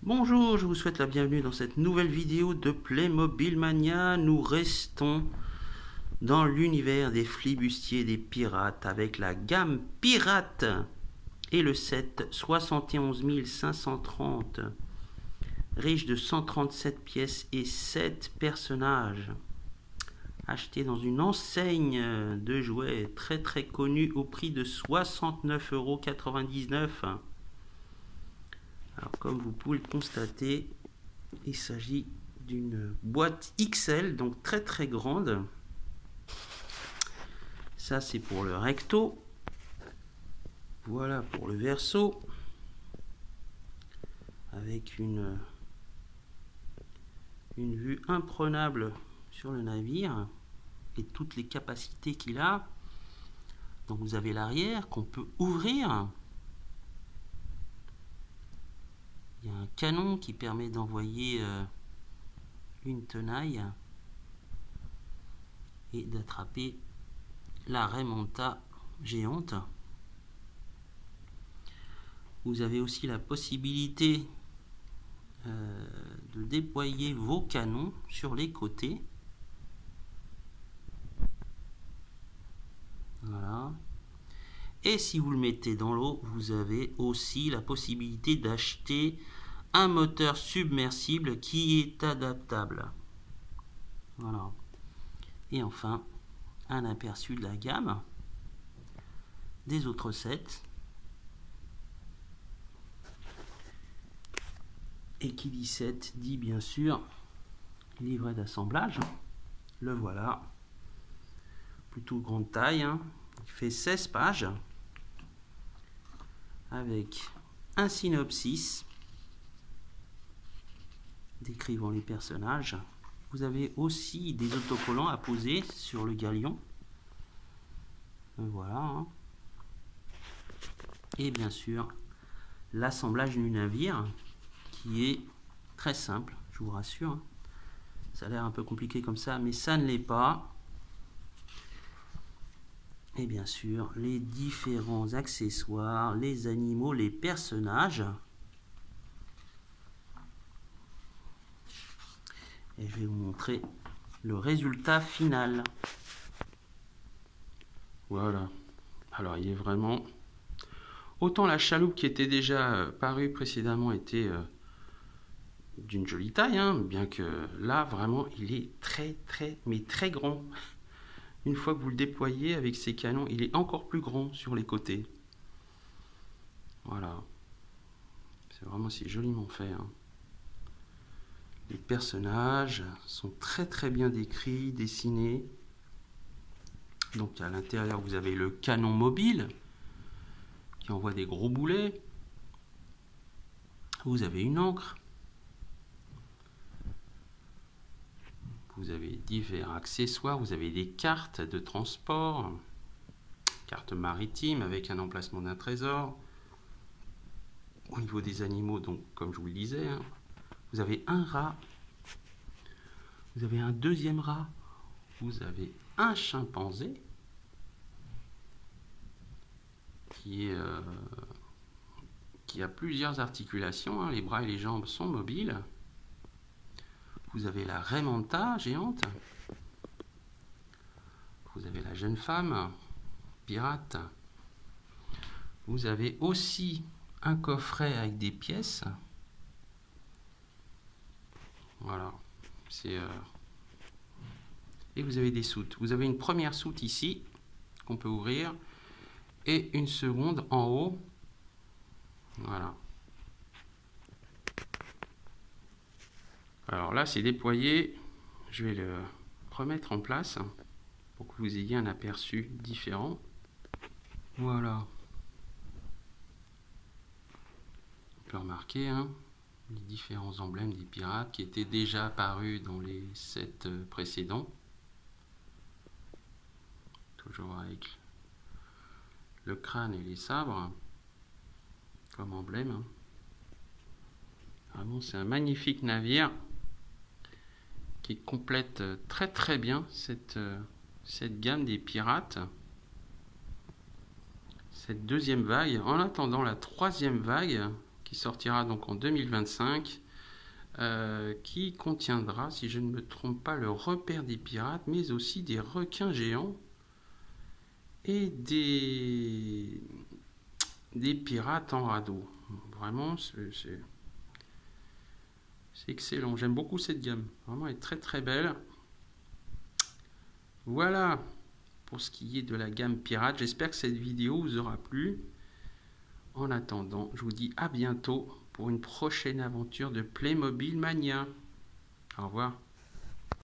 Bonjour, je vous souhaite la bienvenue dans cette nouvelle vidéo de Playmobil Mania. Nous restons dans l'univers des flibustiers des pirates avec la gamme Pirate et le set 71 530, riche de 137 pièces et 7 personnages, acheté dans une enseigne de jouets très connue au prix de 69,99 €. Alors comme vous pouvez le constater, il s'agit d'une boîte XL, donc très grande. Ça c'est pour le recto. Voilà pour le verso. Avec une vue imprenable sur le navire et toutes les capacités qu'il a. Donc vous avez l'arrière qu'on peut ouvrir. Il y a un canon qui permet d'envoyer une tenaille et d'attraper la Raimanta géante. Vous avez aussi la possibilité de déployer vos canons sur les côtés. Voilà. Et si vous le mettez dans l'eau, vous avez aussi la possibilité d'acheter un moteur submersible qui est adaptable. Voilà. Et enfin, un aperçu de la gamme des autres sets. Et qui dit set dit bien sûr livret d'assemblage. Le voilà. Plutôt grande taille. Hein. Il fait 16 pages. Avec un synopsis décrivant les personnages. Vous avez aussi des autocollants à poser sur le galion. Voilà. Hein. Et bien sûr, l'assemblage du navire qui est très simple, je vous rassure. Hein. Ça a l'air un peu compliqué comme ça, mais ça ne l'est pas. Et bien sûr, les différents accessoires, les animaux, les personnages. Et je vais vous montrer le résultat final. Voilà. Alors, il est vraiment... Autant la chaloupe qui était déjà parue précédemment était d'une jolie taille, hein, bien que là, vraiment, il est très grand. Une fois que vous le déployez avec ses canons, il est encore plus grand sur les côtés. Voilà. C'est vraiment si joliment fait. Hein. Les personnages sont très bien décrits, dessinés. Donc à l'intérieur, vous avez le canon mobile qui envoie des gros boulets. Vous avez une ancre. Vous avez divers accessoires, vous avez des cartes de transport, carte maritime avec un emplacement d'un trésor. Au niveau des animaux, donc comme je vous le disais, hein, vous avez un rat, vous avez un deuxième rat, vous avez un chimpanzé qui a plusieurs articulations, hein, les bras et les jambes sont mobiles. Vous avez la Raimanta géante. Vous avez la jeune femme pirate. Vous avez aussi un coffret avec des pièces. Voilà. Et vous avez des soutes. Vous avez une première soute ici qu'on peut ouvrir et une seconde en haut. Voilà. Alors là, c'est déployé. Je vais le remettre en place pour que vous ayez un aperçu différent. Voilà. On peut remarquer hein, les différents emblèmes des pirates qui étaient déjà apparus dans les sets précédents. Toujours avec le crâne et les sabres comme emblème. Hein. Vraiment, c'est un magnifique navire qui complète très bien cette gamme des pirates, cette deuxième vague, en attendant la troisième vague qui sortira donc en 2025, qui contiendra, si je ne me trompe pas, le repère des pirates, mais aussi des requins géants et des pirates en radeau. Vraiment, c'est excellent. J'aime beaucoup cette gamme. Vraiment, elle est très très belle. Voilà pour ce qui est de la gamme pirate. J'espère que cette vidéo vous aura plu. En attendant, je vous dis à bientôt pour une prochaine aventure de Playmobil Mania. Au revoir.